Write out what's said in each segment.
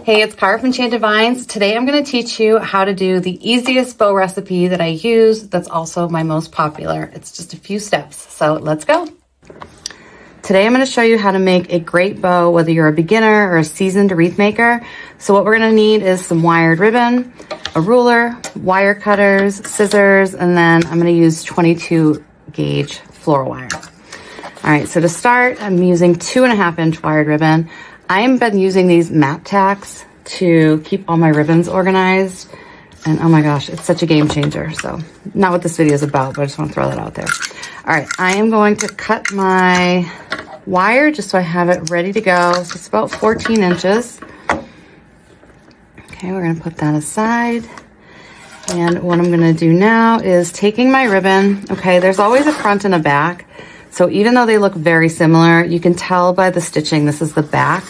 Hey, it's Cara from Enchanted Vines. Today I'm going to teach you how to do the easiest bow recipe that I use that's also my most popular. It's just a few steps, so let's go. Today I'm going to show you how to make a great bow, whether you're a beginner or a seasoned wreath maker. So what we're going to need is some wired ribbon, a ruler, wire cutters, scissors, and then I'm going to use 22 gauge floral wire. All right, so to start, I'm using 2.5 inch wired ribbon. I've been using these map tacks to keep all my ribbons organized. And oh my gosh, it's such a game changer. So not what this video is about, but I just want to throw that out there. All right, I am going to cut my wire just so I have it ready to go. So it's about 14 inches. Okay, we're gonna put that aside. And what I'm gonna do now is taking my ribbon. Okay, there's always a front and a back. So even though they look very similar, you can tell by the stitching, this is the back.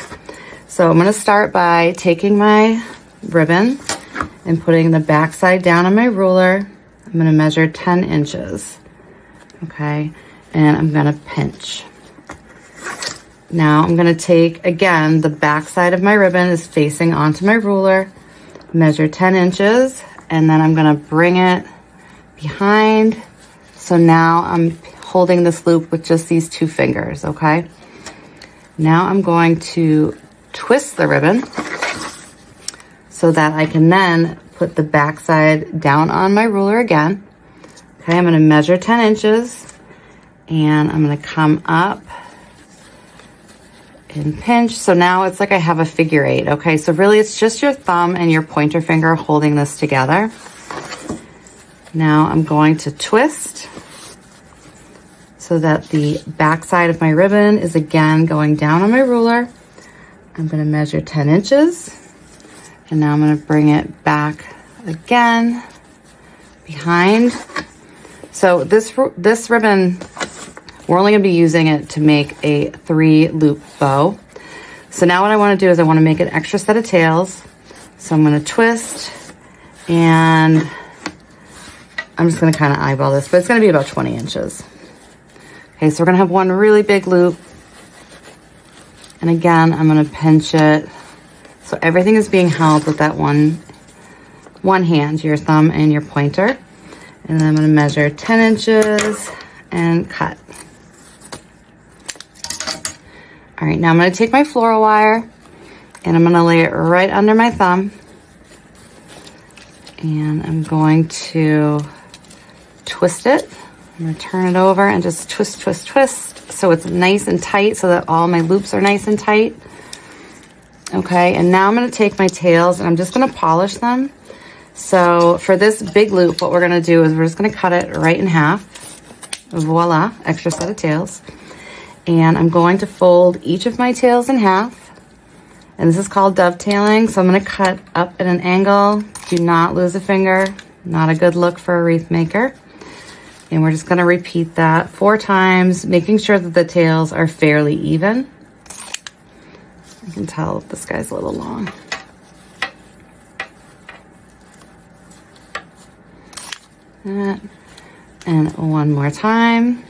So I'm gonna start by taking my ribbon and putting the back side down on my ruler. I'm gonna measure 10 inches, okay? And I'm gonna pinch. Now I'm gonna take, again, the back side of my ribbon is facing onto my ruler, measure 10 inches, and then I'm gonna bring it behind. So now I'm holding this loop with just these 2 fingers, okay? Now I'm going to twist the ribbon so that I can then put the back side down on my ruler again. Okay, I'm gonna measure 10 inches and I'm gonna come up and pinch. So now it's like I have a figure 8, okay? So really it's just your thumb and your pointer finger holding this together. Now I'm going to twist so that the back side of my ribbon is again going down on my ruler. I'm gonna measure 10 inches. And now I'm gonna bring it back again behind. So this ribbon, we're only gonna be using it to make a 3-loop bow. So now what I wanna do is I wanna make an extra set of tails. So I'm gonna twist and I'm just gonna kind of eyeball this, but it's gonna be about 20 inches. Okay, so we're gonna have one really big loop. And again, I'm gonna pinch it. So everything is being held with that one hand, your thumb and your pointer. And then I'm gonna measure 10 inches and cut. All right, now I'm gonna take my floral wire and I'm gonna lay it right under my thumb. And I'm going to twist it. I'm gonna turn it over and just twist, twist, twist. So it's nice and tight so that all my loops are nice and tight. Okay, and now I'm gonna take my tails and I'm just gonna polish them. So for this big loop, what we're gonna do is we're just gonna cut it right in half. Voila, extra set of tails. And I'm going to fold each of my tails in half. And this is called dovetailing. So I'm gonna cut up at an angle. Do not lose a finger. Not a good look for a wreath maker. And we're just gonna repeat that 4 times, making sure that the tails are fairly even. I can tell this guy's a little long. And one more time.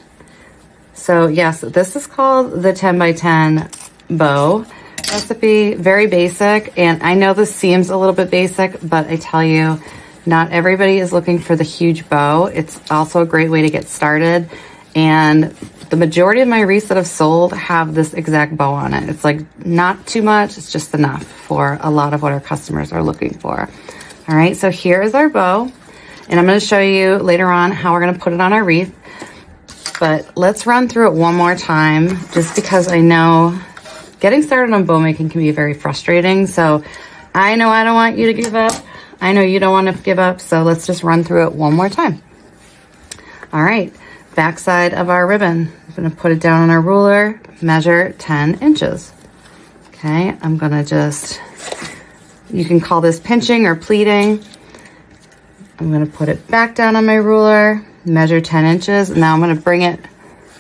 So yes, this is called the 10 by 10 bow recipe, very basic. And I know this seems a little bit basic, but I tell you, not everybody is looking for the huge bow. It's also a great way to get started. And the majority of my wreaths that have sold have this exact bow on it. It's like not too much, it's just enough for a lot of what our customers are looking for. All right, so here is our bow. And I'm gonna show you later on how we're gonna put it on our wreath. But let's run through it one more time, just because I know getting started on bow making can be very frustrating. So I know I don't want you to give up. I know you don't want to give up, so let's just run through it one more time. All right, back side of our ribbon. I'm gonna put it down on our ruler, measure 10 inches. Okay, I'm gonna just, you can call this pinching or pleating. I'm gonna put it back down on my ruler, measure 10 inches. Now I'm gonna bring it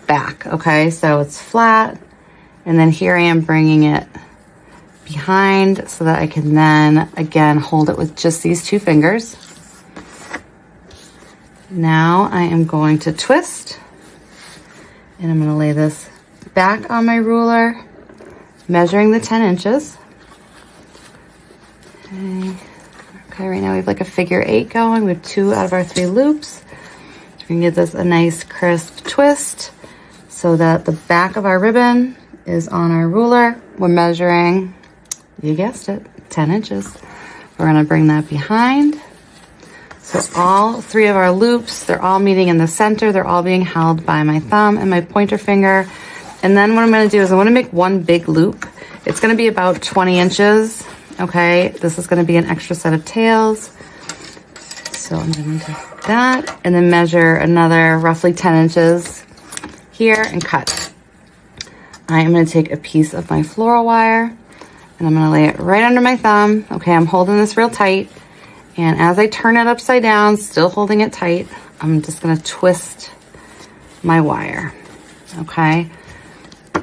back, okay? So it's flat, and then here I am bringing it behind so that I can then, again, hold it with just these 2 fingers. Now I am going to twist, and I'm gonna lay this back on my ruler, measuring the 10 inches. figure 8 going. We have 2 out of our 3 loops. We're gonna give this a nice crisp twist so that the back of our ribbon is on our ruler. We're measuring, you guessed it, 10 inches. We're gonna bring that behind. So all 3 of our loops, they're all meeting in the center. They're all being held by my thumb and my pointer finger. And then what I'm gonna do is I wanna make one big loop. It's gonna be about 20 inches, okay? This is gonna be an extra set of tails. So I'm gonna do that and then measure another roughly 10 inches here and cut. I am gonna take a piece of my floral wire and I'm gonna lay it right under my thumb. Okay, I'm holding this real tight. And as I turn it upside down, still holding it tight, I'm just gonna twist my wire, okay?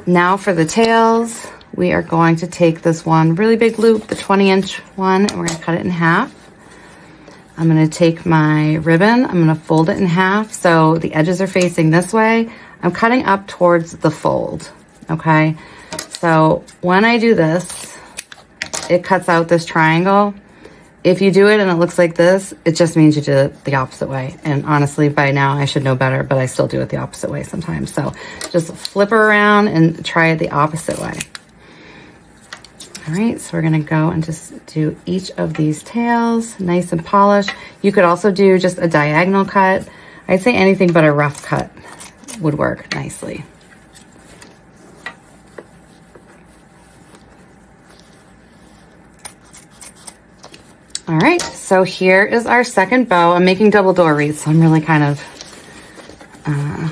Now for the tails, we are going to take this one really big loop, the 20-inch one, and we're gonna cut it in half. I'm gonna take my ribbon, I'm gonna fold it in half so the edges are facing this way. I'm cutting up towards the fold, okay? So when I do this, it cuts out this triangle. If you do it and it looks like this, it just means you did it the opposite way. And honestly, by now I should know better, but I still do it the opposite way sometimes. So just flip her around and try it the opposite way. All right, so we're gonna go and just do each of these tails, nice and polished. You could also do just a diagonal cut. I'd say anything but a rough cut would work nicely. All right, so here is our second bow. I'm making double door wreaths, so I'm really kind of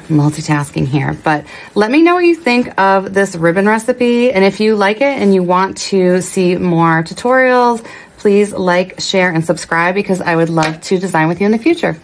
multitasking here. But let me know what you think of this ribbon recipe. And if you like it and you want to see more tutorials, please like, share, and subscribe because I would love to design with you in the future.